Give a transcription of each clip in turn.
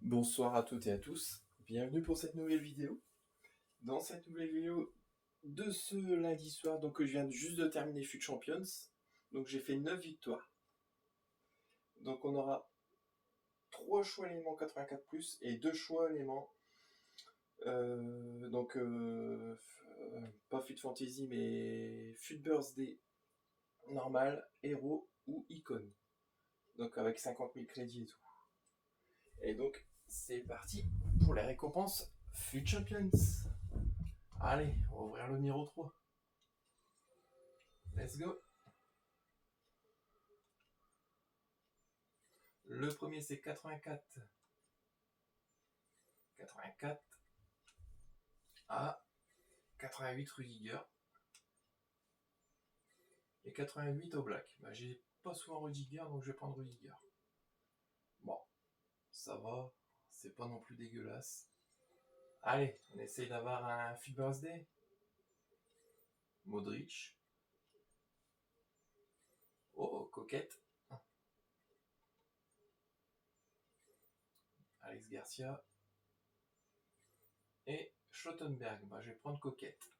Bonsoir à toutes et à tous, bienvenue pour cette nouvelle vidéo. Dans cette nouvelle vidéo de ce lundi soir, donc je viens juste de terminer FUT Champions, donc j'ai fait 9 victoires. Donc on aura 3 choix éléments 84+, et 2 choix éléments, pas FUT Fantasy mais FUT Birthday normal, héros ou icône. Donc avec 50 000 crédits et tout. Et donc c'est parti pour les récompenses FUT Champions. Allez, on va ouvrir le numéro 3. Let's go. Le premier c'est 84. 84 à 88 Rudiger. Et 88 au Black. Bah, j'ai pas souvent Rudiger, donc je vais prendre Rudiger. Bon, ça va. C'est pas non plus dégueulasse. Allez, on essaye d'avoir un FUT Birthday. Modric. Oh, coquette. Alex Garcia. Et Schlottenberg. Bah, je vais prendre coquette.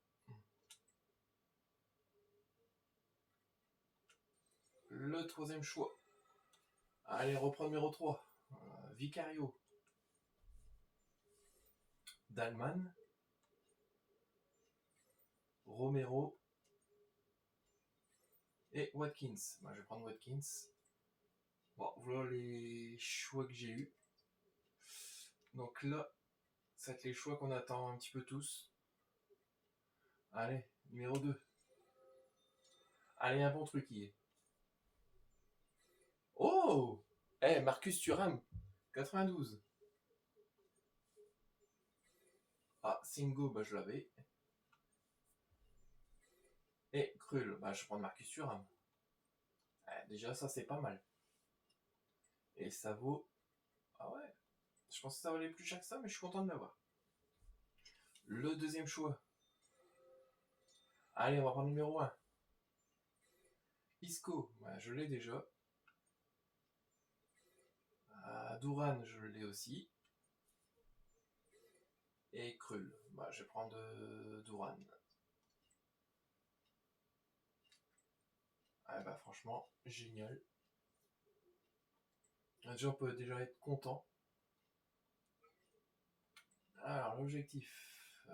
Le troisième choix. Allez, reprendre numéro 3. Vicario. Dalman. Romero. Et Watkins. Bah, je vais prendre Watkins. Bon, voilà les choix que j'ai eus. Donc là, ça va être les choix qu'on attend un petit peu tous. Allez, numéro 2. Allez, un bon truc y est. Oh, Marcus Thuram, 92. Ah, Singo, bah je l'avais. Et Krul, bah je vais prendre Marcus Thuram. Déjà, ça c'est pas mal. Et ça vaut... Ah ouais, je pensais que ça valait plus cher que ça, mais je suis content de l'avoir. Le deuxième choix. Allez, on va prendre numéro 1. Isco, bah, je l'ai déjà. Duran, je l'ai aussi. Et Krul, bah, je vais prendre Duran. Ah bah franchement, génial. Déjà, on peut déjà être content. Alors, l'objectif.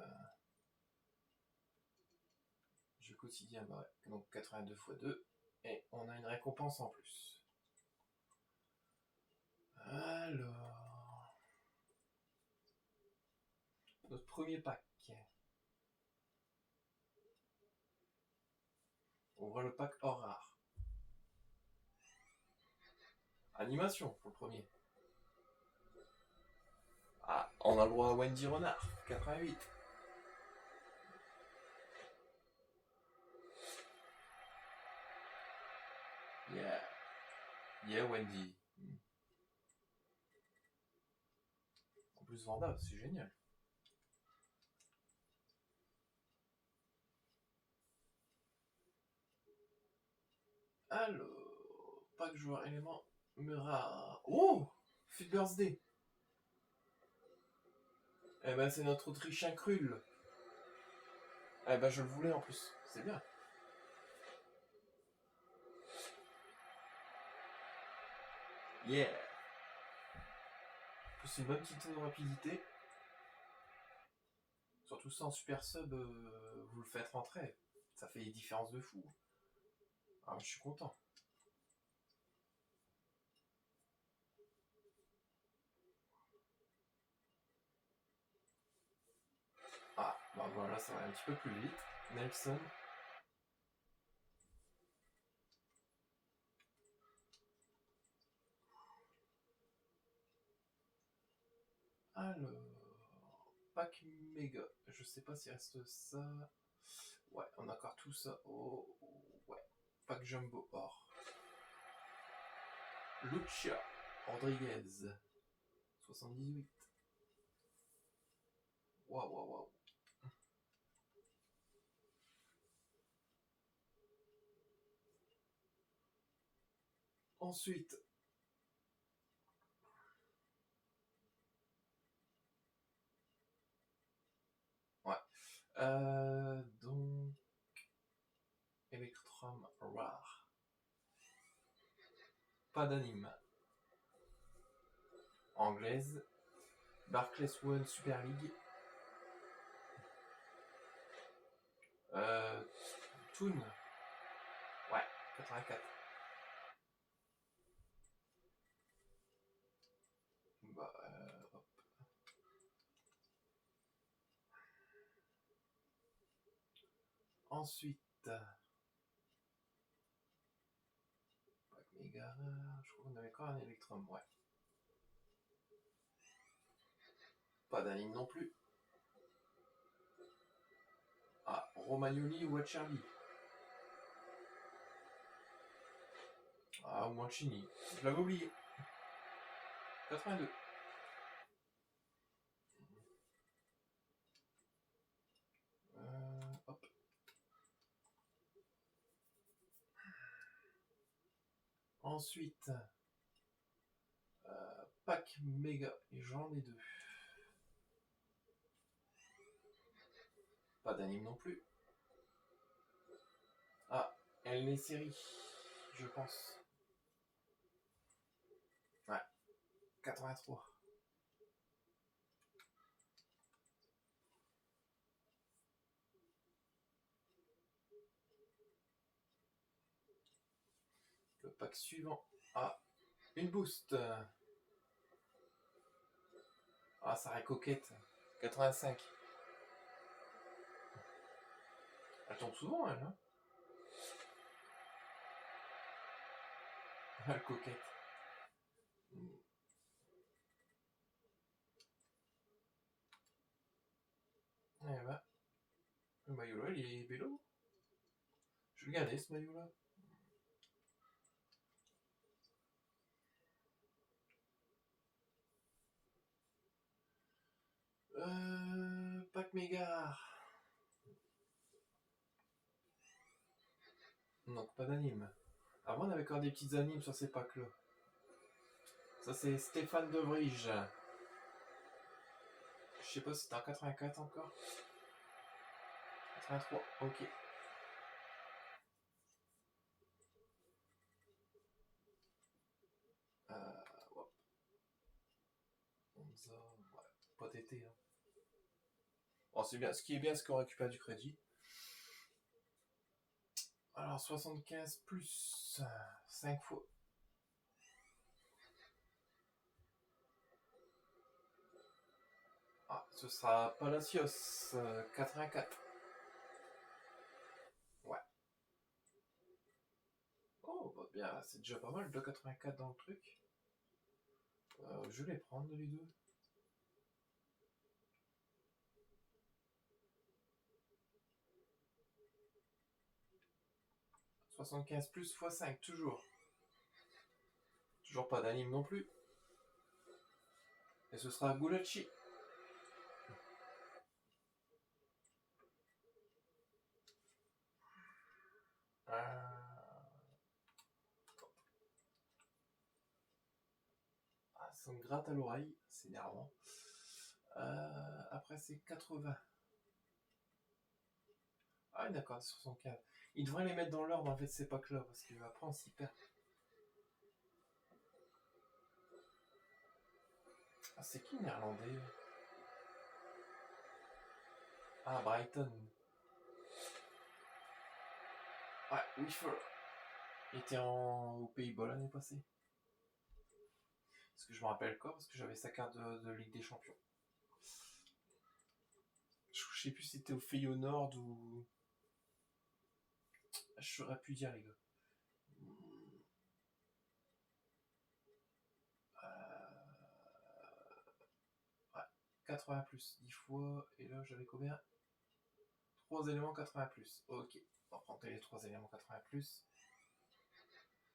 Jeu quotidien, bah ouais. Donc 82 x 2. Et on a une récompense en plus. Alors. Notre premier pack. On voit le pack hors rare. Animation pour le premier. Ah, on a le droit à Wendy Renard, 88. Yeah. Yeah, Wendy. En plus, vendable, c'est génial. Alors, pack joueur élément rare. Oh, FUT Birthday. Eh ben, c'est notre Autrichien Krul. Eh ben, je le voulais en plus. C'est bien. Yeah. En plus, c'est une bonne petite rapidité. Surtout ça en super sub, vous le faites rentrer. Ça fait des différences de fou. Ah, je suis content. Ah, bah voilà, ça va un petit peu plus vite. Nelson. Alors, pack méga. Je sais pas s'il reste ça. Ouais, on a encore tout ça. Oh, ouais. Pack jumbo or. Lucia Rodriguez. 78. Waouh, waouh, waouh. Ensuite, Donc, Electrum Rare. Pas d'anime. Anglaise. Barclays One Super League. Toon. Ouais, 84. Bah, hop. Ensuite, Méga, je crois qu'on avait encore un Electrum, ouais. Pas d'anime non plus. Ah, Romagnoli ou Acerbi. Ah, ou Mancini. Je l'avais oublié. 82. Hop. Ensuite, pack méga. Et j'en ai 2. Pas d'anime non plus. Ah, elle est série, je pense. Ouais, 83. Le pack suivant. Ah, une boost. Ah, ça reste coquette. 85. Elle tombe souvent, elle, hein. Elle coquette. Eh ben, le maillot là, il est vélo. Je vais le garder, ce maillot là. Pack méga. Donc, pas d'anime. Avant, on avait encore des petites animes sur ces packs là. Ça, c'est Stéphane De Vrij. Je sais pas si c'était en 84 encore. 83, ok. Ouais. Ça, ouais, pas tété. Hein. Bon, c'est bien. Ce qui est bien, c'est qu'on récupère du crédit. Alors, 75 plus 5 fois. Ah, ce sera Palacios, 84. Ouais. Oh, bah bien, c'est déjà pas mal de 84 dans le truc. Je vais les prendre les deux. « 75 plus x 5, toujours. Toujours pas d'anime non plus. Et ce sera Gulachi. Ça me gratte à l'oreille, c'est énervant. Après, c'est 80. Ah, d'accord, 75. Ils devraient les mettre dans l'ordre, en fait, ces packs-là, parce qu'après, on s'y perd. Ah, c'est qui, néerlandais? Ah, Brighton. Ouais, Wiffer. Il était aux Pays-Bas l'année passée. Parce que je me rappelle quoi, parce que j'avais sa carte de Ligue des Champions. Je sais plus si c'était au Feyenoord ou... Je saurais plus dire, les gars. 80 plus 10 fois, et là j'avais combien? 3 éléments 80 plus. Ok, on va prendre les 3 éléments 80 plus.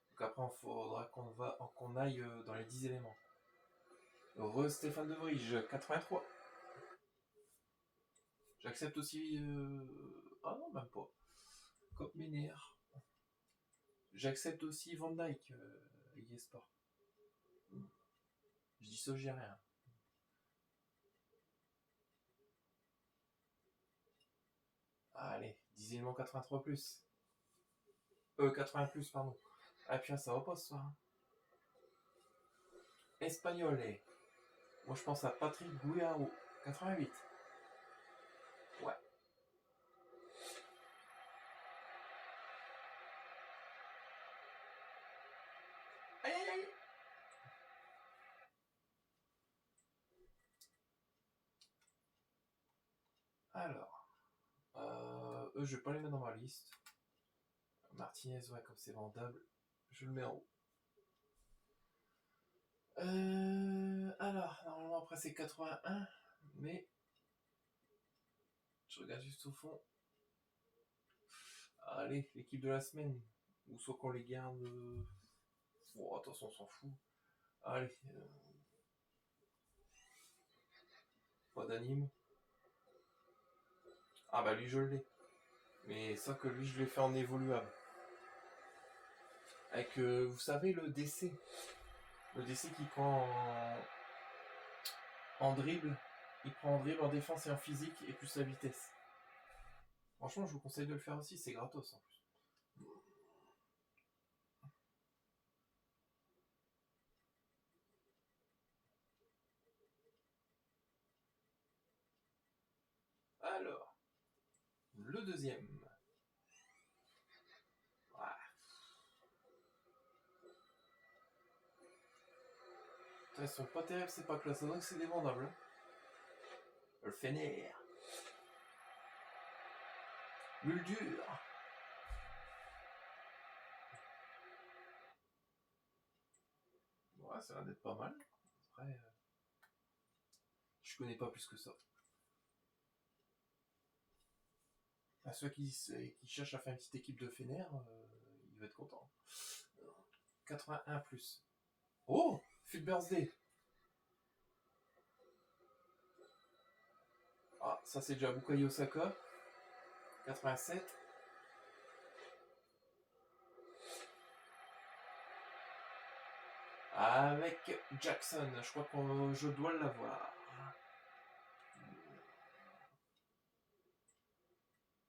Donc après, il faudra qu'on aille dans les 10 éléments. Heureux Stéphane De Vrij, 83. J'accepte aussi... Ah non, même pas. Cop Ménère. J'accepte aussi Van Dyke, Sport. Je dis ça, j'ai rien. Allez, 10 éléments 83 plus. 80 plus, pardon. Ah puis ça va pas ce soir. Hein. Espagnolais. Moi je pense à Patrick Guiao. 88. Ouais. Aïe aïe aïe. Alors. Eux je vais pas les mettre dans ma liste. Martinez, ouais, comme c'est vendable, je le mets en haut. Alors, normalement après c'est 81, mais je regarde juste au fond. Allez, l'équipe de la semaine, ou soit qu'on les garde. Bon, attention, on s'en fout. Allez, pas d'anime. Ah bah lui je l'ai. Mais ça que lui je l'ai fait en évoluable. Avec, vous savez, le DC. Le DC qui prend en dribble. Il prend en dribble, en défense et en physique, et plus la vitesse. Franchement, je vous conseille de le faire aussi, c'est gratos en plus. Alors, le deuxième. Ouais. Ils sont pas terribles, c'est pas classe, donc c'est des vendables. Hein. Le Fener. Muldur. Ouais, ça a l'air d'être pas mal. Après, je connais pas plus que ça. À ceux qui cherchent à faire une petite équipe de Fener, ils vont être contents. 81 plus. Oh, Fit Birthday. Ah, ça c'est déjà Bukayo Osaka. 87. Avec Jackson, je crois que je dois l'avoir.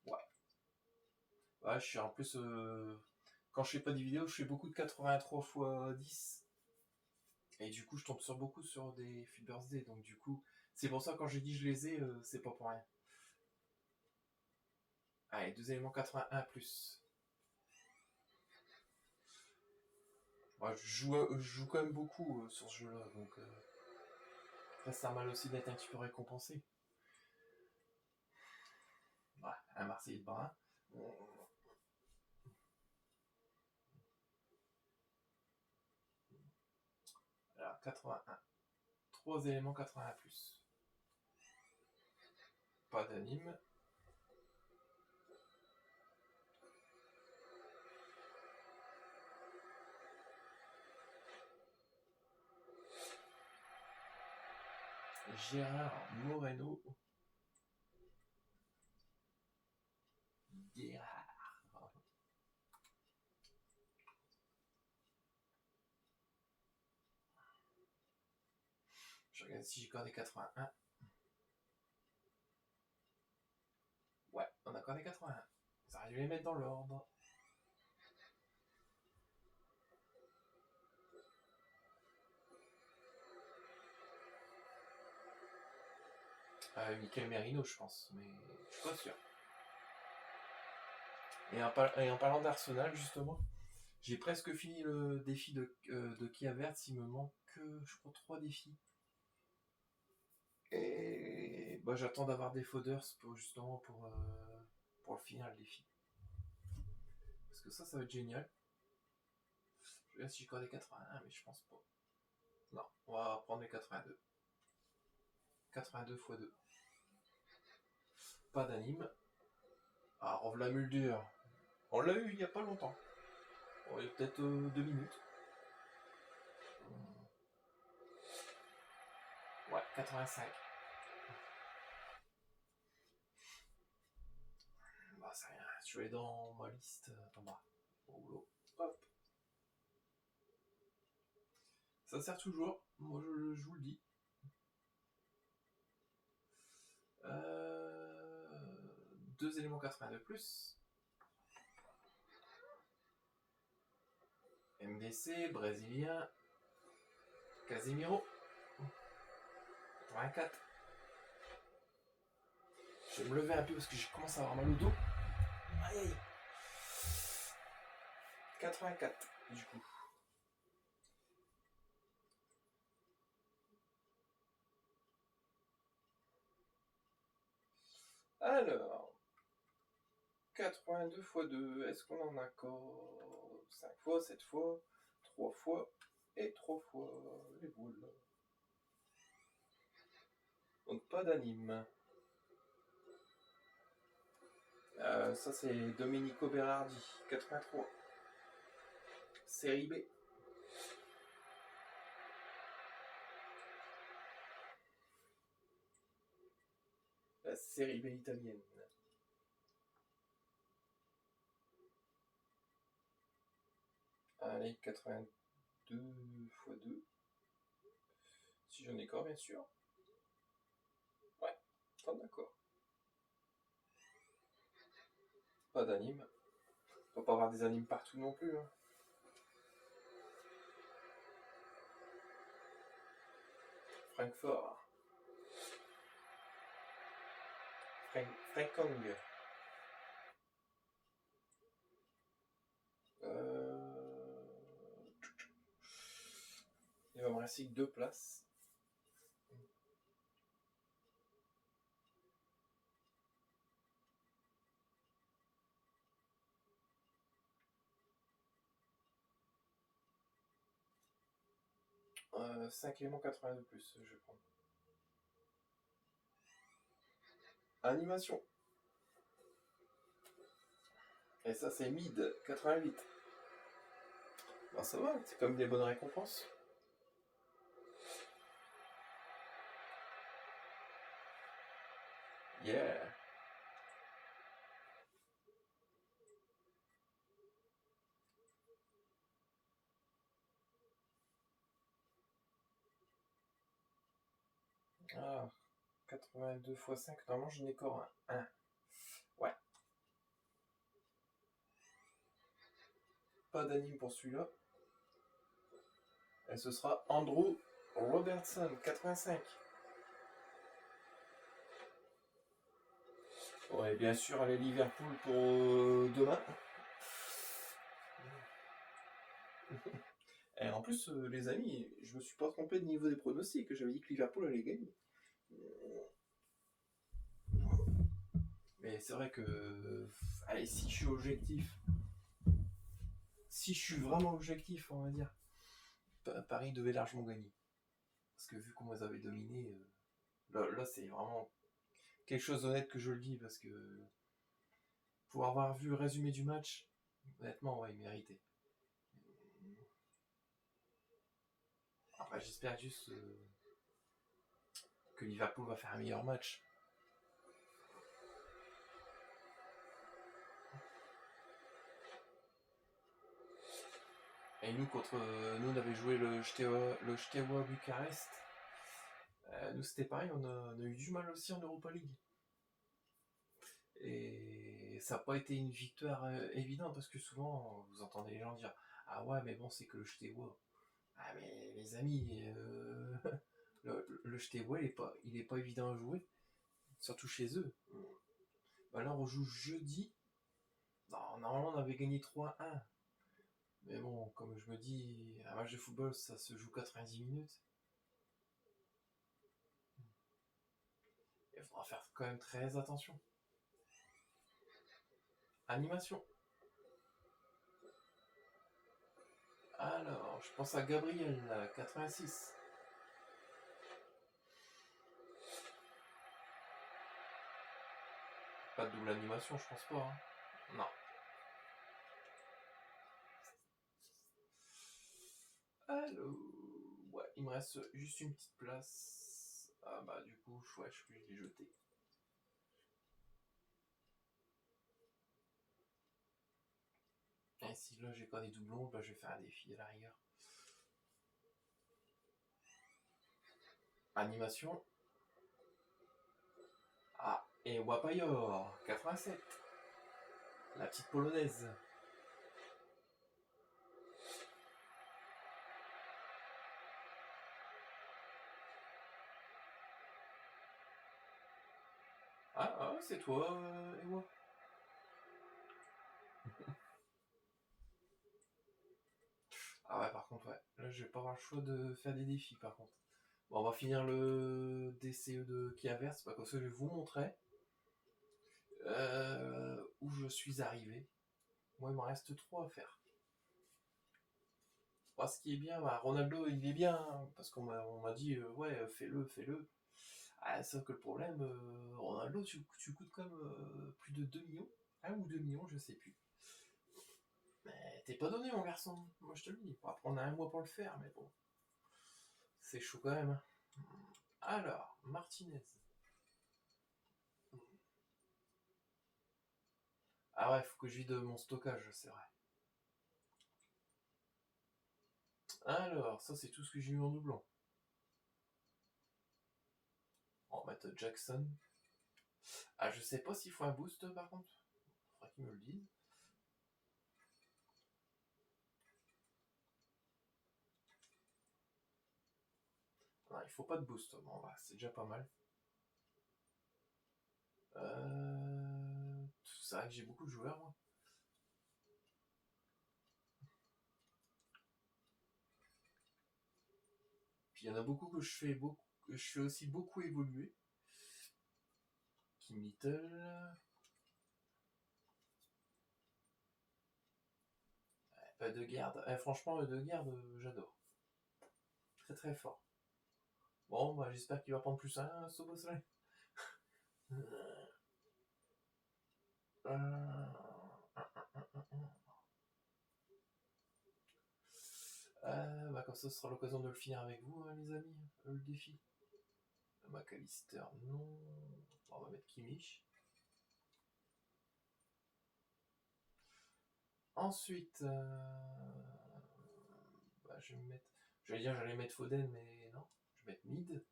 Ouais. Ouais, je suis en plus. Quand je fais pas des vidéos, je fais beaucoup de 83 x 10. Et du coup, je tombe beaucoup sur des Fit Birthday. Donc, du coup, c'est pour ça quand j'ai dit je les ai, c'est pas pour rien. Allez, 2 éléments 81 plus. Moi, je joue quand même beaucoup sur ce jeu-là. Donc, après, ça a mal aussi d'être un petit peu récompensé. Ouais, un Marseillais de Brun. Alors, 81. 3 éléments 81 plus. Pas d'anime. Gérard Moreno. Gérard. Je regarde si j'ai cordé 81. Ouais, on a cordé 81. Ça aurait dû les mettre dans l'ordre. Michael Merino, je pense, mais je suis pas sûr. Et en parlant d'Arsenal, justement, j'ai presque fini le défi de Kia Vert. Il me manque que, je crois, 3 défis. Et bah, j'attends d'avoir des fodders pour justement pour le finir le défi. Parce que ça va être génial. Je vais voir si j'ai cordé 81, mais je pense pas. Non, on va prendre les 82. 82 x 2. Pas d'anime. Ah, revoilà Muldur. On l'a eu il y a pas longtemps. Il y a peut-être 2 minutes. Ouais, 85. Bah, ça rien. Je vais dans ma liste en bas. Au boulot. Hop. Ça sert toujours. Moi, je vous le dis. 2 éléments 80 de plus. MDC, brésilien, Casemiro, 84. Je vais me lever un peu parce que je commence à avoir mal au dos. Aïe aïe. 84 du coup. Alors, 82 x 2, est-ce qu'on en a encore 5 fois, 7 fois, 3 fois et 3 fois les boules. Donc pas d'anime. Ça c'est Domenico Berardi, 83. Série B. La série B italienne. Allez, 82 x 2. Si j'en ai encore, bien sûr. Ouais, pas d'accord. Pas d'anime. On peut pas avoir des animes partout non plus. Hein. Francfort. Frankong. Il va me rester que 2 places. « 5 éléments 80 de plus, je vais prendre. Animation. Et ça c'est mid, 88. Bah ça va, c'est comme des bonnes récompenses. Yeah. Ah, 82 x 5, normalement je n'ai qu'un 1. Ouais. Pas d'anime pour celui-là. Et ce sera Andrew Robertson, 85. Ouais, bien sûr, aller Liverpool pour demain. Et en plus, les amis, je me suis pas trompé de niveau des pronostics. J'avais dit que Liverpool allait gagner. Mais c'est vrai que... Allez, si je suis objectif... Si je suis vraiment objectif, on va dire, Paris devait largement gagner. Parce que vu comment ils avaient dominé... Là, c'est vraiment quelque chose d'honnête que je le dis, parce que... Pour avoir vu le résumé du match, honnêtement, ouais, il méritait. Après, j'espère juste que Liverpool va faire un meilleur match. Et nous, nous, on avait joué le Steaua Bucarest. Nous, c'était pareil, on a eu du mal aussi en Europa League. Et ça n'a pas été une victoire évidente, parce que souvent, vous entendez les gens dire « Ah ouais, mais bon, c'est que le Steaua. » Ah mais les amis, le Steaua, il est pas évident à jouer, surtout chez eux. Bah là, on joue jeudi. Non, normalement, on avait gagné 3-1. Mais bon, comme je me dis, un match de football, ça se joue 90 minutes. Il faudra faire quand même très attention. Animation. Alors, je pense à Gabriel, 86. Pas de double animation, je pense pas. Hein. Non. Alors, ouais, il me reste juste une petite place. Ah bah du coup, ouais, je vais les jeter. Et si là j'ai pas des doublons, bah je vais faire un défi à la rigueur. Animation. Ah, Et Wapayor, 87. La petite polonaise. Ah, c'est toi, Ewa. Ah ouais, par contre, ouais. Là, je vais pas avoir le choix de faire des défis, par contre. Bon, on va finir le DCE de Kiaver, c'est pas comme ça que je vais vous montrer où je suis arrivé. Moi, il m'en reste 3 à faire. Bon, ce qui est bien, bah, Ronaldo, il est bien, hein, parce on m'a dit, ouais, fais-le, fais-le. Ah, sauf que le problème, Ronaldo, tu coûtes comme plus de 2 millions. 1 ou 2 millions, je sais plus. Mais t'es pas donné, mon garçon. Moi, je te le dis. On va prendre 1 mois pour le faire, mais bon. C'est chaud quand même. Alors, Martinez. Ah ouais, faut que je vide mon stockage, c'est vrai. Alors, ça, c'est tout ce que j'ai eu en doublon. On va mettre Jackson. Ah, je sais pas s'il faut un boost, par contre. Faudrait qu'ils me le disent. Non, il faut pas de boost. Bon, bah, c'est déjà pas mal. C'est vrai que j'ai beaucoup de joueurs, moi. Puis il y en a beaucoup que je fais aussi beaucoup évoluer. Kim Little. De garde. Franchement, de garde, j'adore. Très très fort. Bon, bah, j'espère qu'il va prendre plus un, Soboslai. Bah, comme ça, ce sera l'occasion de le finir avec vous, hein, les amis, le défi. McAllister, non. Bon, on va mettre Kimmich. Ensuite, bah, je vais mettre. J'allais mettre Foden, mais non. Je vais mettre Mid.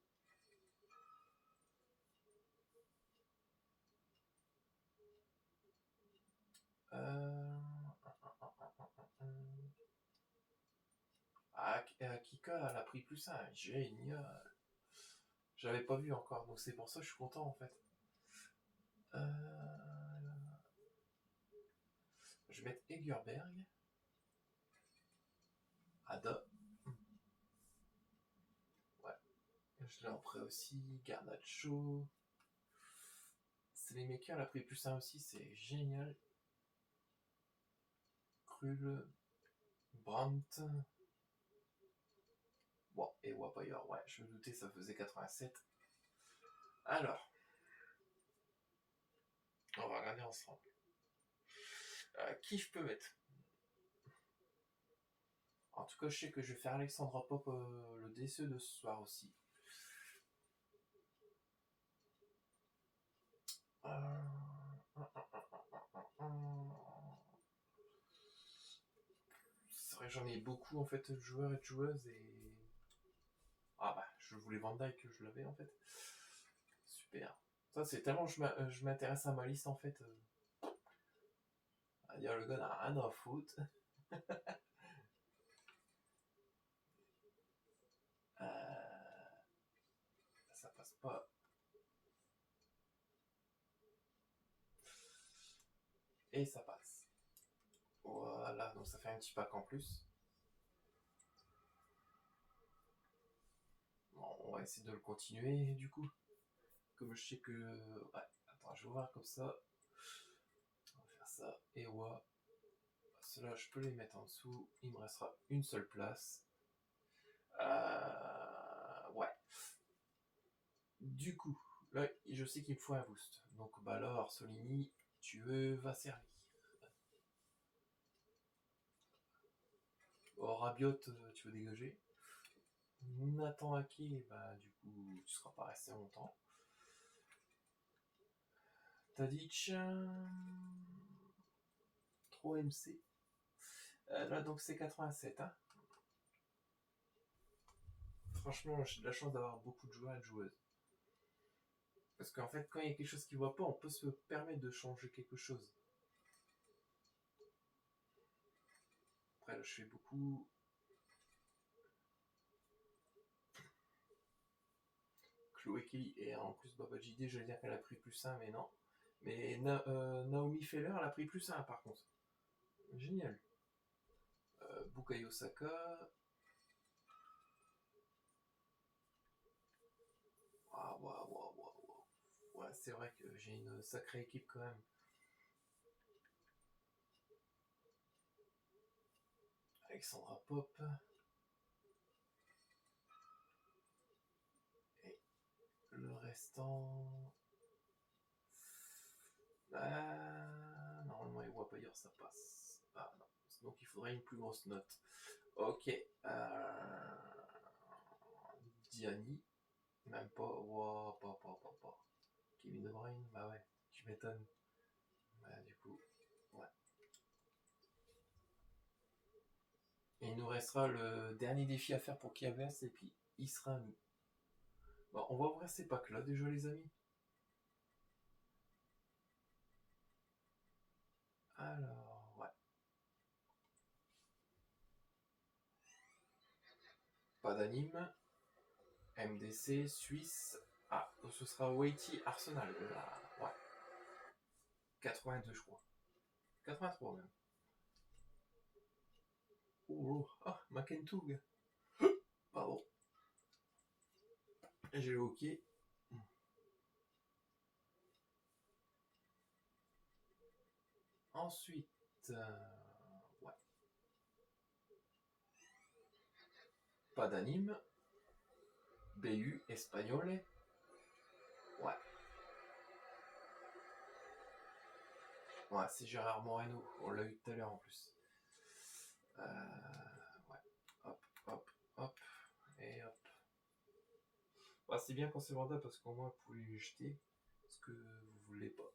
Kika, elle a pris plus un. Génial. J'avais pas vu encore, donc c'est pour ça que je suis content en fait. Je vais mettre Egerberg. Ada. Ouais. Je l'ai en prêt aussi. Garnacho. C'est les makers, elle a pris plus un aussi, c'est génial. Krul. Brandt. Bon, et Wapayor, ouais, je me doutais, ça faisait 87. Alors, on va regarder ensemble. Qui je peux mettre? En tout cas, je sais que je vais faire Alexandra Pop le DCE de ce soir aussi. C'est vrai que j'en ai beaucoup en fait de joueurs et de joueuses et. Ah bah, je voulais Van Dyke que je l'avais en fait. Super. Ça, c'est tellement je m'intéresse à ma liste en fait. À dire le gars n'a rien à foutre. Ça passe pas. Et ça passe. Voilà, donc ça fait un petit pack en plus. Bon, on va essayer de le continuer du coup. Comme je sais que. Ouais, attends, je vais voir comme ça. On va faire ça. Et ouais. Ceux-là, je peux les mettre en dessous. Il me restera une seule place. Ouais. Du coup, là, je sais qu'il me faut un boost. Donc, bah alors, Solini, tu vas servir. Oh, Rabiot, tu veux dégager. Nathan Aki, bah du coup, tu seras pas resté longtemps. Tadic, trop MC. Là, donc c'est 87. Hein. Franchement, j'ai de la chance d'avoir beaucoup de joueurs et de joueuses. Parce qu'en fait, quand il y a quelque chose qui ne va pas, on peut se permettre de changer quelque chose. Après, là, je fais beaucoup... Chloé Kelly et en plus Baba JD, j'allais dire qu'elle a pris +1, mais non. Mais Naomi Feller, elle a pris +1 par contre. Génial. Bukayo Saka. Ah, waouh, waouh, waouh. Ouais, c'est vrai que j'ai une sacrée équipe quand même. Alexandra Pop. Et le restant... normalement, les Warriors, ça passe. Ah non. Donc il faudrait une plus grosse note. Ok. Diani. Même pas. Wow, pas. Kevin De Bruyne. Bah ouais, tu m'étonnes. Bah, du coup, ouais. Et il nous restera le dernier défi à faire pour Kiavers et puis il sera à nous. Bon, on va ouvrir ces packs là déjà, les amis. Alors, ouais. Pas d'anime. MDC, Suisse. Ah, donc ce sera Waity Arsenal. Là, ouais. 82, je crois. 83 même. Oh, ah, Makentug. Pardon. J'ai le hockey. Ensuite, ouais. Pas d'anime. BU, espagnol. Ouais. Ouais, c'est Gérard Moreno. On l'a eu tout à l'heure en plus. Ouais. Hop, hop, hop. Et hop. Bah, c'est bien quand c'est vendable parce qu'au moins vous pouvez les jeter. Ce que vous voulez pas.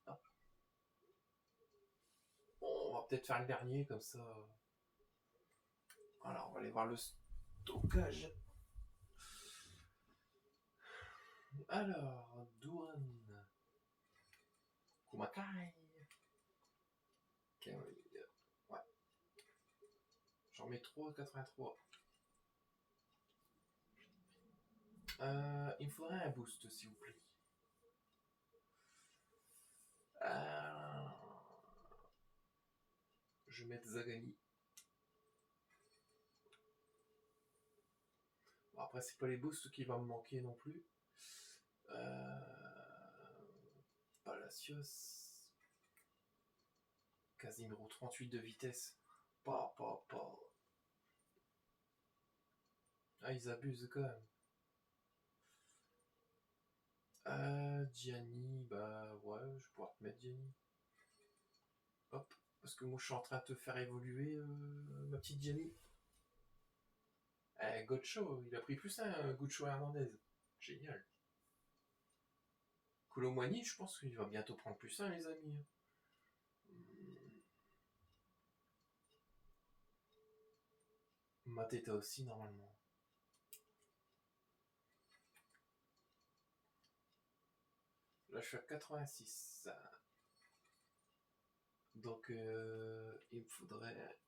Hop. Bon, on va peut-être faire le dernier comme ça. Voilà, on va aller voir le stockage. Alors, Douane. Kumakai. Ouais. J'en mets 3,83. Il me faudrait un boost, s'il vous plaît. Je vais mettre Zagani. Bon, après, c'est pas les boosts qui vont me manquer non plus. Palacios. Casimiro 38 de vitesse. Pas. Ah, ils abusent quand même. Gianni, bah ouais, je pourrais te mettre Gianni. Hop, parce que moi je suis en train de te faire évoluer, ma petite Gianni. Gocho, il a pris +1, Gocho Hernandez. Génial. Colomani, je pense qu'il va bientôt prendre +1, les amis. Mateta aussi, normalement. Là, je suis à 86. Donc, il me faudrait...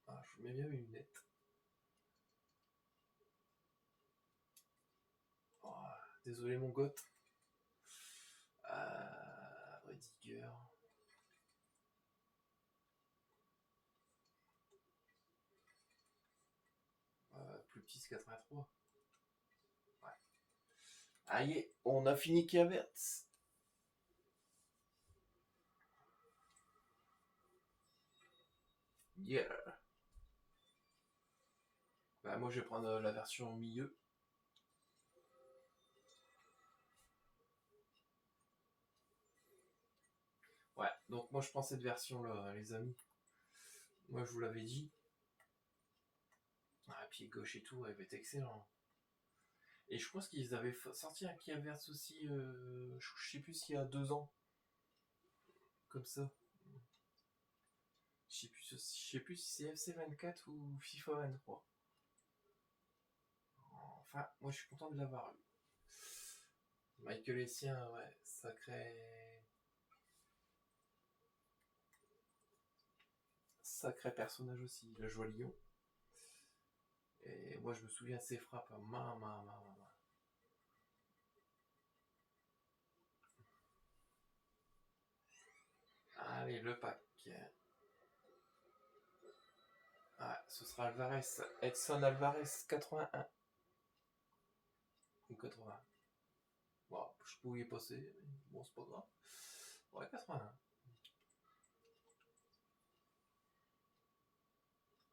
Ah, je mets bien mes lunettes. Oh, désolé, mon goth. Rudiger. Plus petit, c'est 83. Ouais. Aïe, on a fini Kiavertz. Yeah. Bah, moi, je vais prendre la version milieu. Ouais, donc moi, je prends cette version-là, les amis. Moi, je vous l'avais dit. Ah, pied gauche et tout, elle va être excellent. Et je pense qu'ils avaient sorti un Kiavertz aussi, je sais plus s'il y a 2 ans. Comme ça. Je sais plus si c'est FC 24 ou FIFA 23. Enfin, moi, je suis content de l'avoir eu. Michael Essien, ouais, sacré personnage aussi. Il a joué à Lyon. Et moi, je me souviens de ses frappes. Maman. Allez, le pack. Ah, ce sera Alvarez. Edson Alvarez, 81. Ou 80. Bon, je pouvais y passer. Bon, c'est pas grave. Ouais, 81.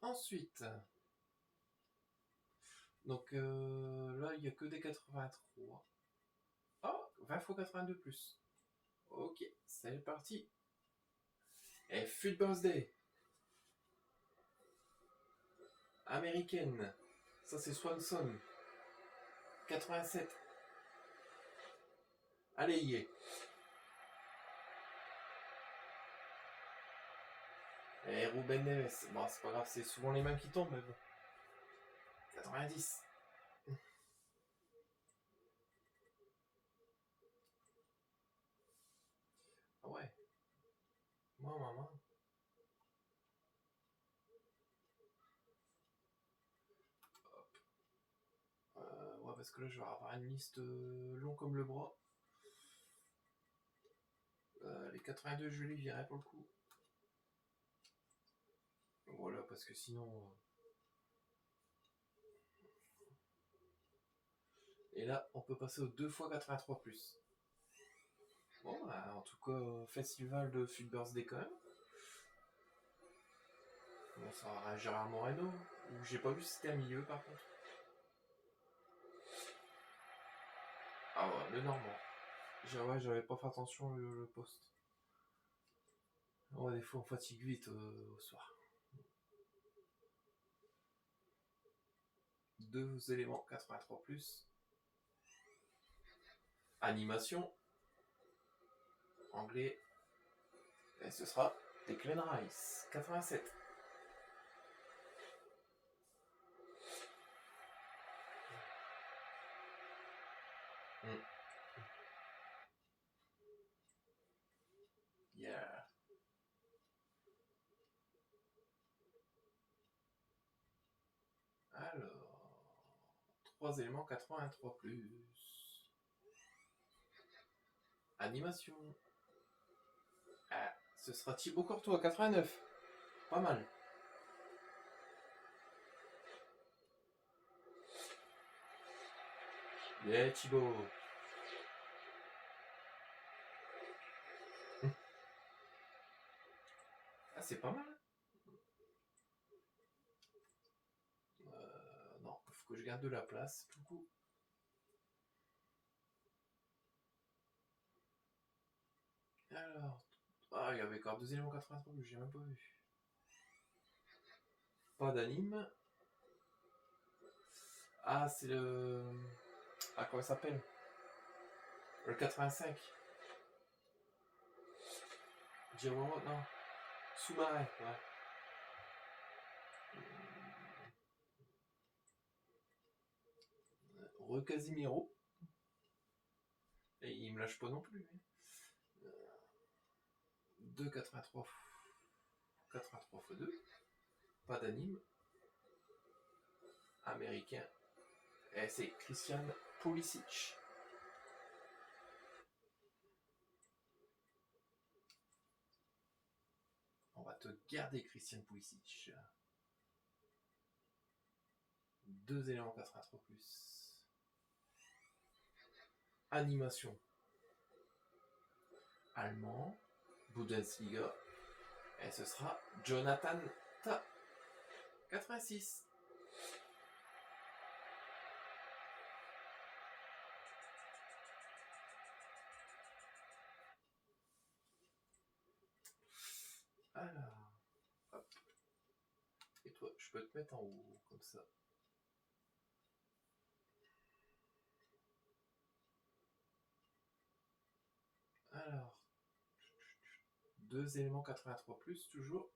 Ensuite. Donc là, il n'y a que des 83. Oh, 20 fois 82 plus. Ok, c'est parti. Et Foot Birthday. Américaine. Ça, c'est Swanson. 87. Allez, y est. Et Ruben Neves. Bon, c'est pas grave, c'est souvent les mêmes qui tombent, mais bon. 90. Ah ouais. Moi, maman. Ouais, parce que là, je vais avoir une liste long comme le bras. Les 82, je les virerai pour le coup. Voilà, parce que sinon... Et là, on peut passer aux 2 fois 83 plus. Bon, bah, en tout cas, festival de Foot Birthday quand même. Bon, ça aura Gérard Moreno. Ou j'ai pas vu si c'était à milieu par contre. Ah ouais, le Normand. Ouais, j'avais pas fait attention le poste. Ouais, des fois on fatigue vite au soir. 2 éléments 83 plus. Animation. Anglais. Et ce sera Declan Rice. 87. Yeah. Alors. 3 éléments 83 plus. Animation. Ah, ce sera Thibaut Courtois, 89. Pas mal. Yeah, Thibaut. Ah, c'est pas mal. Non, il faut que je garde de la place. Du coup. Alors. Ah, il y avait encore 2 éléments 83 que j'ai même pas vu. Pas d'anime. Ah, c'est le. Ah, comment il s'appelle? Le 85. Giacomo, non. Sous-marin, ouais. Casimiro. Et il me lâche pas non plus. 2 83 x 2. Pas d'anime. Américain. Et c'est Christian Pulisic. On va te garder Christian Pulisic. 2 éléments 83 plus. Animation. Allemand. Bundesliga. Et ce sera Jonathan Ta. 86. Alors, hop. Et toi, je peux te mettre en haut, comme ça. Alors, 2 éléments 83 plus, toujours.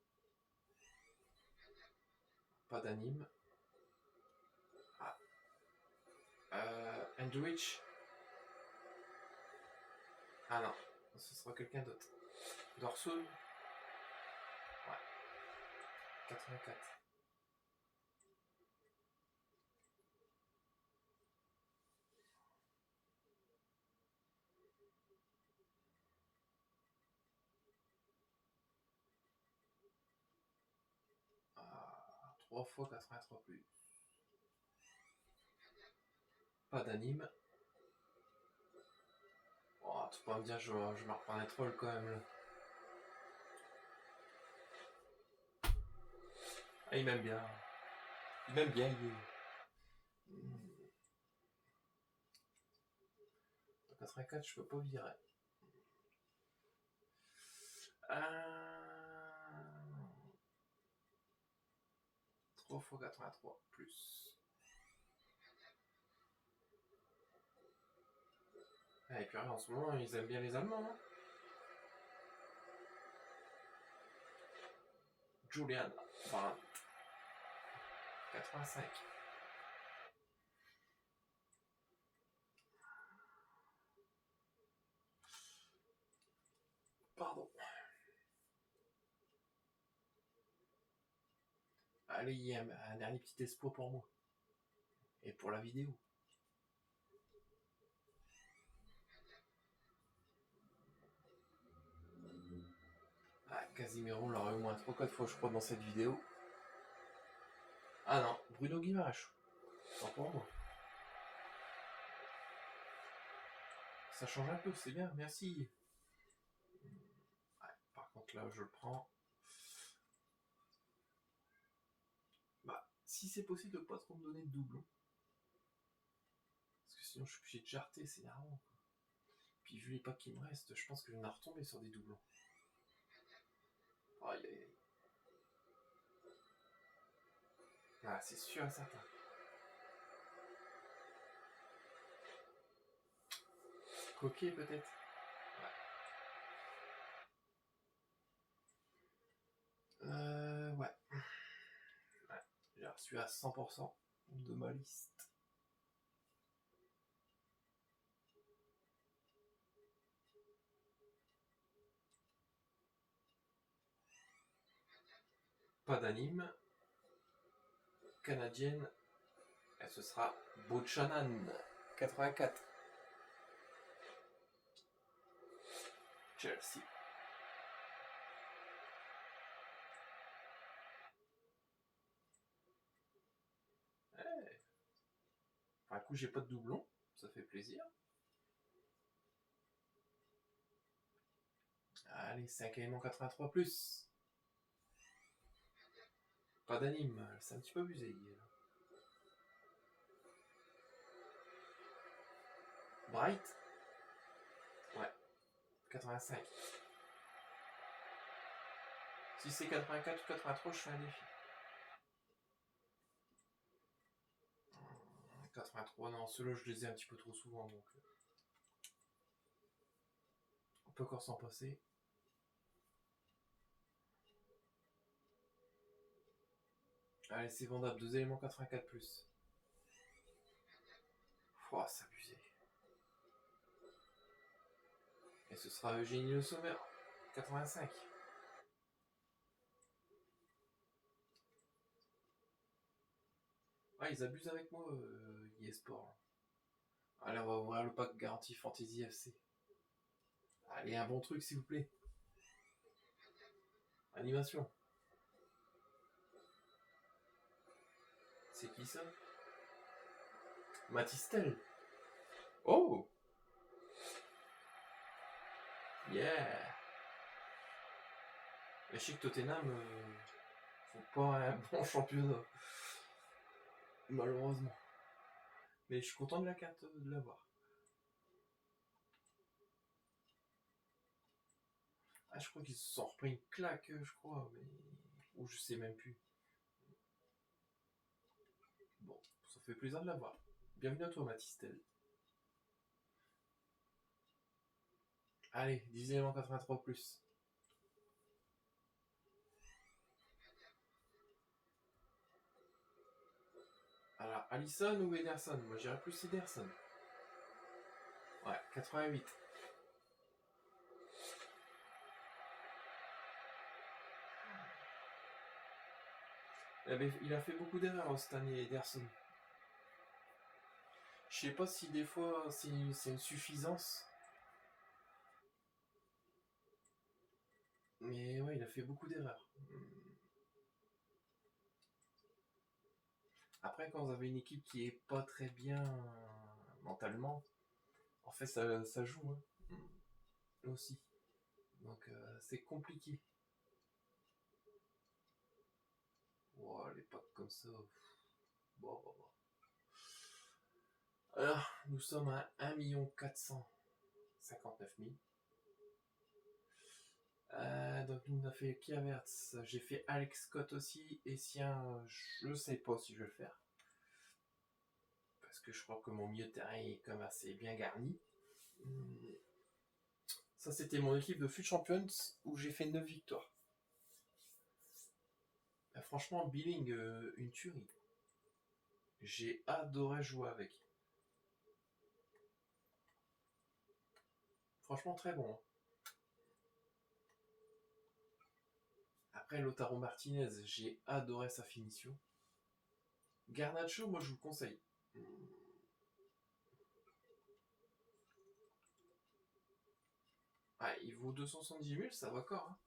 Pas d'anime. Ah. Andrich. Ah non, ce sera quelqu'un d'autre. Dorsoul. Ouais. 84. Ah, 3 fois 83 plus. Pas d'anime. Oh, tu peux me dire, je me reprends un troll quand même là. Ah, il m'aime bien. Il m'aime bien, il est... 84, je peux pas virer. 3 fois 83 plus. Et puis en ce moment, ils aiment bien les Allemands. Hein. Julian, enfin, 85. Pardon. Allez, il y a un dernier petit espoir pour moi. Et pour la vidéo. Ah, Casimiro, on l'aurait au moins 3-4 fois, je crois, dans cette vidéo. Ah non, Bruno Guimaraes. C'est pour moi. Ça change un peu, c'est bien, merci. Ouais, par contre, là, je le prends. Bah, si c'est possible de pas trop me donner de doublons. Parce que sinon, je suis obligé de jarter, c'est énervant. Puis vu les packs qui me restent, je pense que je vais en retomber sur des doublons. Aïe aïe aïe. Ah, c'est sûr et certain. Coquet peut-être. Ouais. Ouais. J'ai reçu à 100% de ma liste. Pas d'anime. Canadienne. Et ce sera Buchanan. 84. Chelsea. Hey. Enfin, un coup, j'ai pas de doublon. Ça fait plaisir. Allez, 5 éléments 83 plus. Pas d'anime. C'est un petit peu abusé. Bright. Ouais. 85. Si c'est 84 ou 83, je fais un défi. 83, non, ceux-là, je les ai un petit peu trop souvent, donc... on peut encore s'en passer. Allez, c'est vendable, 2 éléments 84 plus. Oh, c'est abusé. Et ce sera Eugénie Le Sommer, 85. Ah, ils abusent avec moi, eSport. Allez, on va ouvrir le pack garantie Fantasy FC. Allez, un bon truc, s'il vous plaît. Animation. C'est qui ça? Matistel. Oh! Yeah! Mais je sais que Tottenham font pas un bon championnat. Malheureusement. Mais je suis content de la carte de l'avoir. Ah, je crois qu'ils se sont repris une claque, je crois, mais... ou je sais même plus. Bon, ça fait plaisir de l'avoir. Bienvenue à toi, Matistel. Allez, 10 éléments 83 plus. Alors, Allison ou Ederson? Moi, j'irais plus Ederson. 88. Il a fait beaucoup d'erreurs cette année, Ederson. Je sais pas si des fois c'est une suffisance. Mais ouais, il a fait beaucoup d'erreurs. Après, quand vous avez une équipe qui est pas très bien mentalement, en fait, ça joue hein, aussi. Donc, c'est compliqué. Oh, les packs comme ça. Bon. Alors, nous sommes à 1 459 000. Donc, nous on a fait Kiaverts. J'ai fait Alex Scott aussi. Et Essien, je sais pas si je vais le faire. Parce que je crois que mon milieu de terrain est comme assez bien garni. Ça, c'était mon équipe de FUT Champions où j'ai fait 9 victoires. Franchement, Billing, une tuerie. J'ai adoré jouer avec. Franchement, très bon. Hein. Après, Lautaro Martinez, j'ai adoré sa finition. Garnacho, moi, je vous le conseille. Ah, il vaut 270 000, ça va encore. Hein.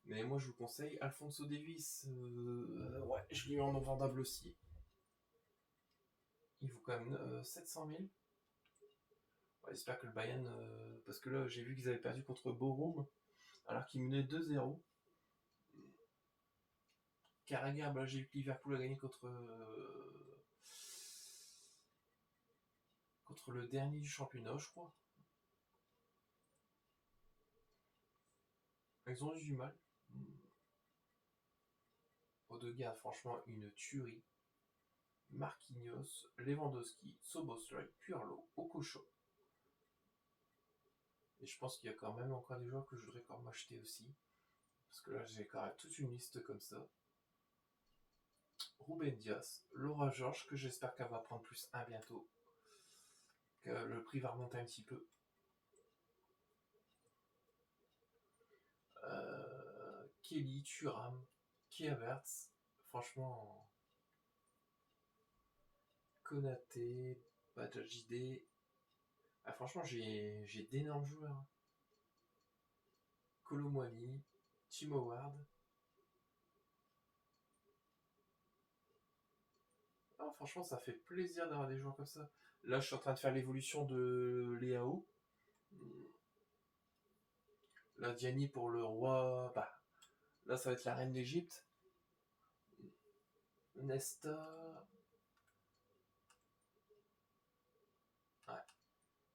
Mais moi, je vous conseille Alphonso Davies. Ouais, je l'ai eu en vendable aussi. Il vaut quand même 700 000. Ouais, j'espère que le Bayern... parce que là, j'ai vu qu'ils avaient perdu contre Borum, alors qu'ils menaient 2-0. Carragher, bah, j'ai vu que Liverpool a gagné contre le dernier du championnat, je crois. Ils ont eu du mal. Odegaard, franchement, une tuerie. Marquinhos, Lewandowski, Szoboszlai, Pirlo, Okocha. Et je pense qu'il y a quand même encore des joueurs que je voudrais quand même acheter aussi. Parce que là, j'ai quand même toute une liste comme ça. Ruben Dias, Laura Georges, que j'espère qu'elle va prendre plus 1 bientôt. Que le prix va remonter un petit peu. Kelly, Thuram, Havertz, franchement, Konaté, Bajajide. Ah, franchement, j'ai d'énormes joueurs. Colomwani, Tim Howard. Ah, franchement, ça fait plaisir d'avoir des joueurs comme ça. Là, je suis en train de faire l'évolution de Léao. La Diani pour le roi. Bah, là, ça va être la reine d'Égypte. Nesta. Ouais.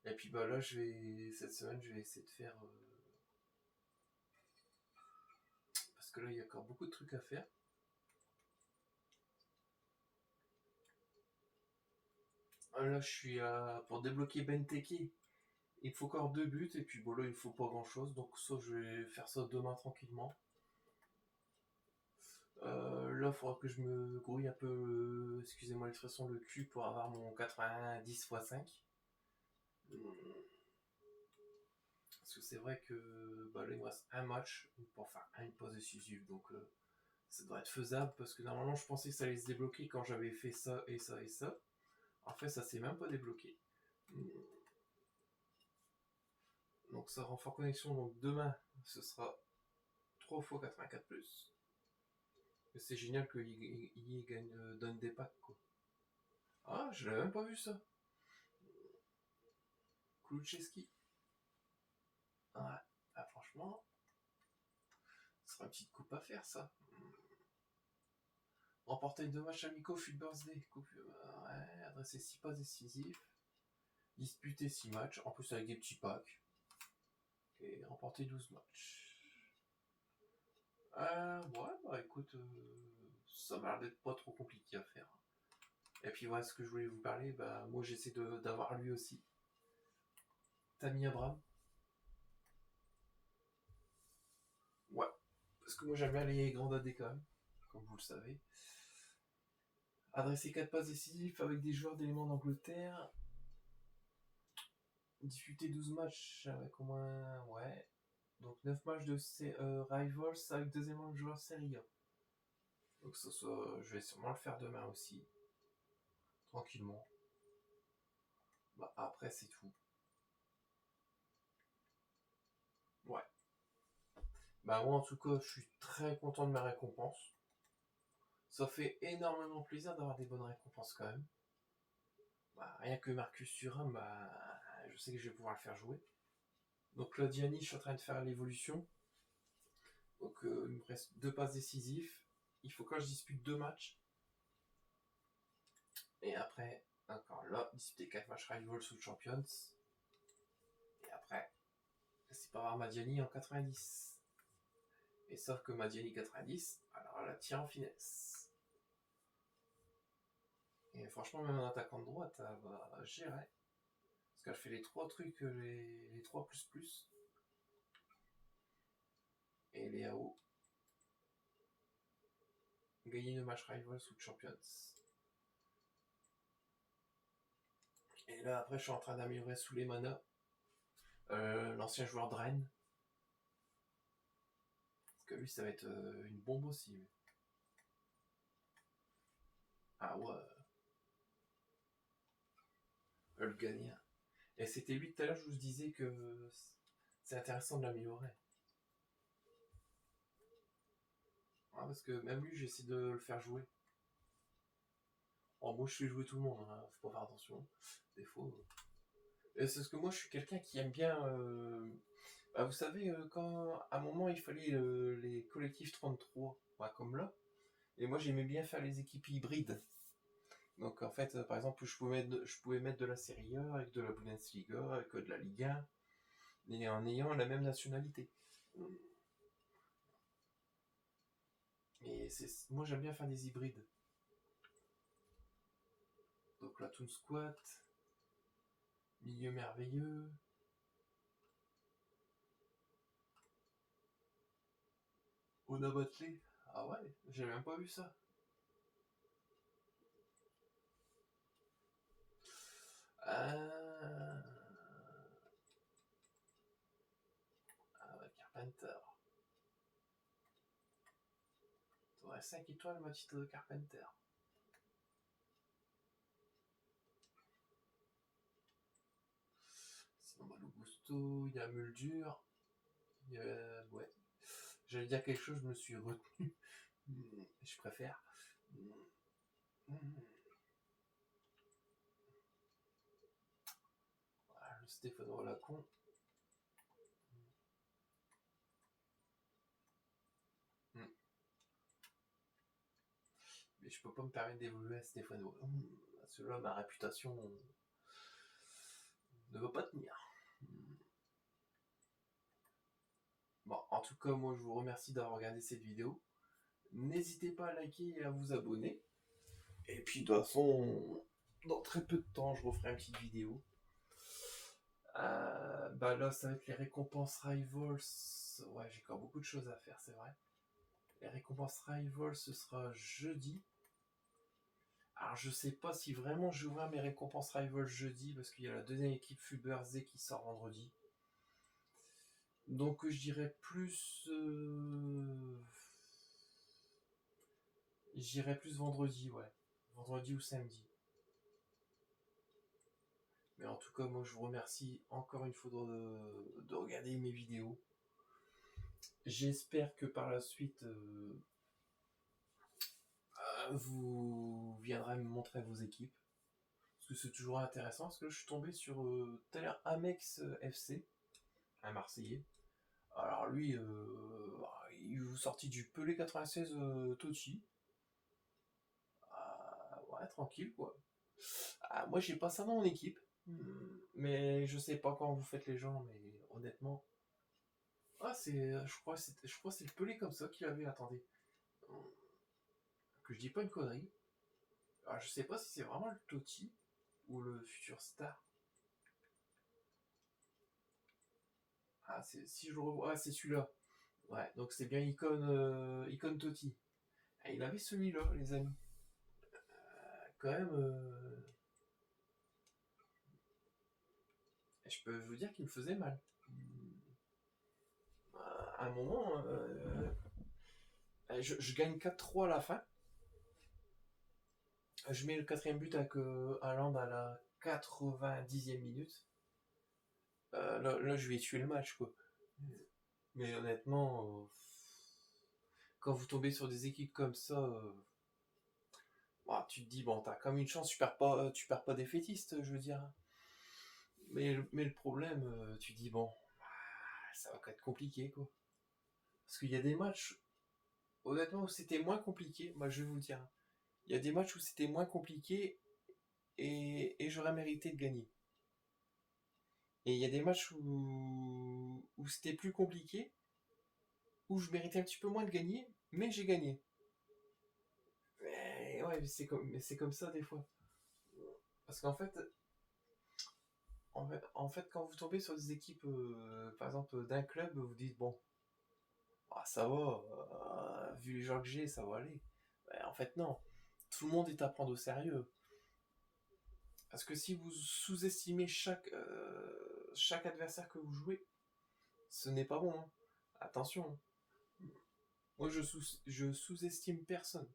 Et puis bah là, cette semaine, je vais essayer de faire. Parce que là, il y a encore beaucoup de trucs à faire. Là, je suis pour débloquer Benteke. Il me faut encore 2 buts. Et puis bon, là, il me faut pas grand chose. Donc, ça, je vais faire ça demain tranquillement. Là, il faudra que je me grouille un peu, excusez-moi l'expression, le cul pour avoir mon 90 x 5. Parce que c'est vrai que bah, là, il me reste un match pour faire une pause décisive. Donc, ça doit être faisable parce que normalement, je pensais que ça allait se débloquer quand j'avais fait ça et ça et ça. En fait, ça s'est même pas débloqué. Donc, ça renfort connexion. Donc, demain, ce sera 3 x 84 plus. C'est génial qu'il donne des packs, quoi. Ah, je l'avais même pas vu ça. Kulusevski. Ouais, ah, franchement, ce sera une petite coupe à faire, ça. Remporter 2 matchs amicaux, FUT Birthday. Ouais, adresser 6 passes décisifs. Disputer 6 matchs, en plus avec des petits packs. Et remporter 12 matchs. Ouais, bah écoute, ça m'a l'air d'être pas trop compliqué à faire. Et puis voilà ce que je voulais vous parler, bah moi j'essaie d'avoir lui aussi. Tammy Abraham. Ouais, parce que moi j'aime bien les grands AD quand même, comme vous le savez. Adresser 4 passes décisives avec des joueurs d'éléments d'Angleterre. disputé 12 matchs avec au moins, ouais, donc 9 matchs de Rivals avec deuxième joueur Serie A. Donc ça, je vais sûrement le faire demain aussi, tranquillement. Bah, après, c'est tout. Ouais. Bah moi, en tout cas, je suis très content de mes récompenses. Ça fait énormément plaisir d'avoir des bonnes récompenses quand même. Bah, rien que Marcus Thuram, bah, je sais que je vais pouvoir le faire jouer. Donc Claudiani, je suis en train de faire l'évolution. Donc il me reste 2 passes décisives. Il faut que je dispute 2 matchs. Et après, encore là, disputer 4 matchs Rivals ou Champions. Et après, c'est pas avoir Madiani en 90. Et sauf que Madiani 90, alors elle la tire en finesse. Et franchement, même en attaquant de droite, elle va gérer. Parce qu'elle fait les 3 trucs, les 3 plus. Et les AO. Gagner le match Rivals ou Champions. Et là, après, je suis en train d'améliorer Souleymana, l'ancien joueur de Rennes. Parce que lui, ça va être une bombe aussi. Ah ouais. Le gagnant. Et c'était lui tout à l'heure, je vous disais que c'est intéressant de l'améliorer. Ah, parce que même lui, j'essaie de le faire jouer. Oh, moi, je fais jouer tout le monde, hein, faut pas faire attention. Des fois. Et c'est parce que moi, je suis quelqu'un qui aime bien. Bah, vous savez, quand à un moment, il fallait les collectifs 33, bah, comme là. Et moi, j'aimais bien faire les équipes hybrides. Donc, en fait, par exemple, je pouvais mettre de la Serie A avec de la Bundesliga, avec de la Ligue 1, mais en ayant la même nationalité. Et moi, j'aime bien faire des hybrides. Donc, la Toon Squat, Milieu Merveilleux. Oda Batley. Ah ouais, j'ai même pas vu ça. Ah ouais, Carpenter. T'aurais 5 étoiles, ma petite Carpenter. Sinon, bah, le Gusto, il y a Muldur. Ouais. J'allais dire quelque chose, je me suis retenu. Je préfère. Voilà, le Stéphano Lacon. Mais je peux pas me permettre d'évoluer à Stéphano. Parce que là, ma réputation ne va pas tenir. Bon, en tout cas, moi, je vous remercie d'avoir regardé cette vidéo. N'hésitez pas à liker et à vous abonner. Et puis, de toute façon, dans très peu de temps, je referai une petite vidéo. Bah là, ça va être les récompenses Rivals. Ouais, j'ai encore beaucoup de choses à faire, c'est vrai. Les récompenses Rivals, ce sera jeudi. Alors, je sais pas si vraiment j'ouvrirai mes récompenses Rivals jeudi, parce qu'il y a la deuxième équipe Fuberzé qui sort vendredi. Donc, je dirais plus. J'irai plus vendredi, ouais. Vendredi ou samedi. Mais en tout cas, moi, je vous remercie encore une fois de regarder mes vidéos. J'espère que par la suite, vous viendrez me montrer vos équipes. Parce que c'est toujours intéressant. Parce que je suis tombé sur tout à l'heure Amex FC, un Marseillais. Alors lui, il vous sortit du Pelé 96 Totti. Ouais, tranquille quoi. Moi, j'ai pas ça dans mon équipe. Mais je sais pas quand vous faites les gens, mais honnêtement. Ah, je crois que c'est le Pelé comme ça qu'il avait. Attendez. Que je dis pas une connerie. Alors, je sais pas si c'est vraiment le Totti ou le futur star. Ah, si je le revois. Ah, c'est celui-là. Ouais, donc c'est bien Icon Totti. Ah, il avait celui-là, les amis. Quand même. Et je peux vous dire qu'il me faisait mal. À un moment, je gagne 4-3 à la fin. Je mets le quatrième but avec Haaland à la 90e minute. Là, je vais tuer le match, quoi. Mais honnêtement, quand vous tombez sur des équipes comme ça, bah, tu te dis, bon, t'as quand même une chance, tu perds pas défaitiste, je veux dire. Mais le problème, tu te dis, bon, ça va quand même être compliqué, quoi. Parce qu'il y a des matchs, honnêtement, où c'était moins compliqué, moi je vais vous dire. Il y a des matchs où c'était moins compliqué et j'aurais mérité de gagner. Et il y a des matchs où c'était plus compliqué, où je méritais un petit peu moins de gagner, mais j'ai gagné. Mais ouais, mais c'est comme ça des fois. Parce qu'en fait, quand vous tombez sur des équipes, par exemple, d'un club, vous dites, bon, ah, ça va, vu les gens que j'ai, ça va aller. Ouais, en fait, non. Tout le monde est à prendre au sérieux. Parce que si vous sous-estimez chaque adversaire que vous jouez, ce n'est pas bon. Hein. Attention. Moi, je sous-estime personne.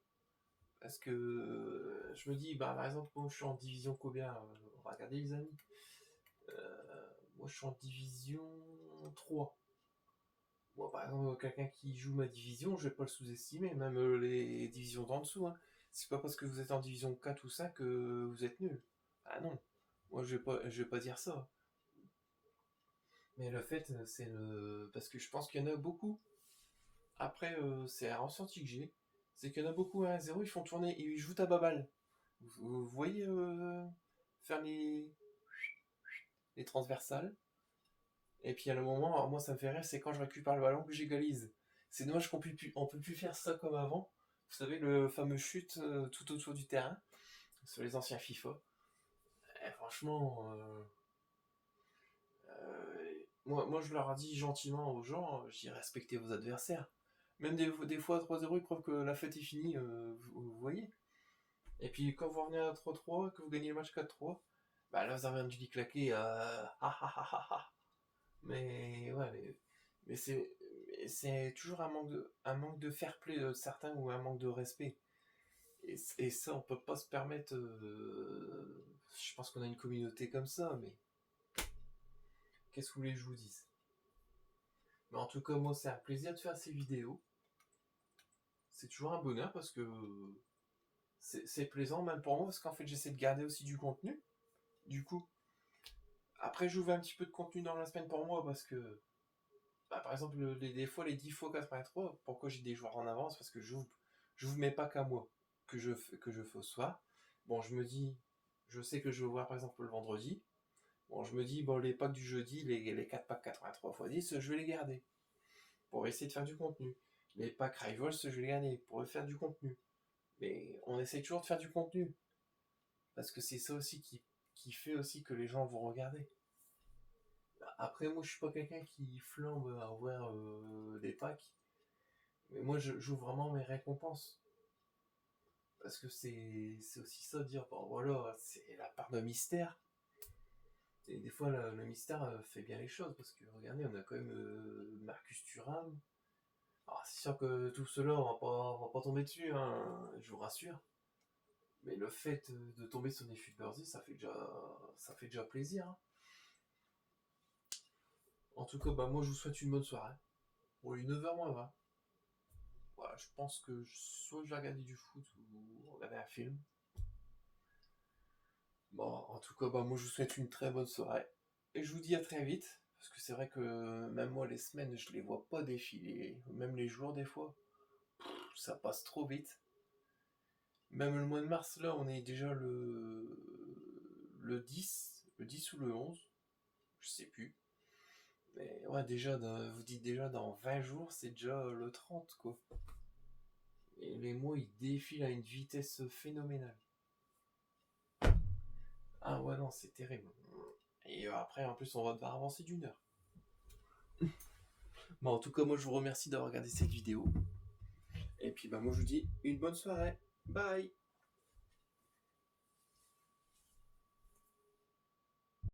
Parce que je me dis, bah, par exemple, moi je suis en division combien regardez les amis. Moi je suis en division 3. Moi, par exemple, quelqu'un qui joue ma division, je vais pas le sous-estimer, même les divisions d'en dessous. Hein. C'est pas parce que vous êtes en division 4 ou 5 que vous êtes nul. Ah non, moi je vais pas dire ça. Mais le fait, c'est le. Parce que je pense qu'il y en a beaucoup. Après, c'est un ressenti que j'ai. C'est qu'il y en a beaucoup à 1-0, ils font tourner et ils jouent à baballe. Vous voyez faire les transversales. Et puis à le moment, alors moi ça me fait rire, c'est quand je récupère le ballon que j'égalise. C'est dommage on peut plus faire ça comme avant. Vous savez, le fameux chute tout autour du terrain, sur les anciens FIFA. Et franchement, moi je leur dis gentiment aux gens, j'ai respecté vos adversaires. Même des fois à 3-0, ils croient que la fête est finie, vous voyez. Et puis quand vous revenez à 3-3, que vous gagnez le match 4-3, bah là vous avez un du claqué, Mais ouais, mais c'est toujours un manque de fair play de certains ou un manque de respect. Et ça, on peut pas se permettre. Je pense qu'on a une communauté comme ça, mais qu'est-ce que vous voulez que je vous dise? Mais en tout cas, moi, c'est un plaisir de faire ces vidéos. C'est toujours un bonheur parce que c'est plaisant, même pour moi, parce qu'en fait, j'essaie de garder aussi du contenu. Du coup, après, j'ouvre un petit peu de contenu dans la semaine pour moi parce que bah, par exemple, des fois, les 10 fois 83, pourquoi j'ai des joueurs en avance? Parce que je vous mets pas qu'à moi, que je fais au soir. Bon, je sais que je vais voir par exemple le vendredi. Bon, je me dis, bon, les packs du jeudi, les 4 packs 83 x 10, je vais les garder pour essayer de faire du contenu. Les packs Rivals, je vais les garder pour faire du contenu. Mais on essaie toujours de faire du contenu. Parce que c'est ça aussi qui fait aussi que les gens vont regarder. Après, moi, je suis pas quelqu'un qui flambe à ouvrir des packs. Mais moi, je joue vraiment mes récompenses. Parce que c'est aussi ça, de dire, bon voilà, c'est la part de mystère. Et des fois, le mystère fait bien les choses. Parce que regardez, on a quand même Marcus Thuram. Alors, c'est sûr que tout cela, on va pas tomber dessus, hein, je vous rassure. Mais le fait de tomber sur des Futbursy, ça fait déjà plaisir. Hein. En tout cas, bah, moi, je vous souhaite une bonne soirée. Bon, il est 9h moins 20. Voilà, je pense que soit je vais regarder du foot ou regarder un film. Bon, en tout cas, bah, moi je vous souhaite une très bonne soirée. Et je vous dis à très vite. Parce que c'est vrai que même moi, les semaines, je les vois pas défiler. Même les jours, des fois. Ça passe trop vite. Même le mois de mars, là, on est déjà le 10. Le 10 ou le 11. Je sais plus. Mais ouais, déjà, vous dites déjà dans 20 jours, c'est déjà le 30, quoi. Et les mois, ils défilent à une vitesse phénoménale. Ah ouais, non, c'est terrible. Et après, en plus, on va devoir avancer d'une heure. Bon, en tout cas, moi, je vous remercie d'avoir regardé cette vidéo. Et puis, bah, moi, je vous dis une bonne soirée. Bye!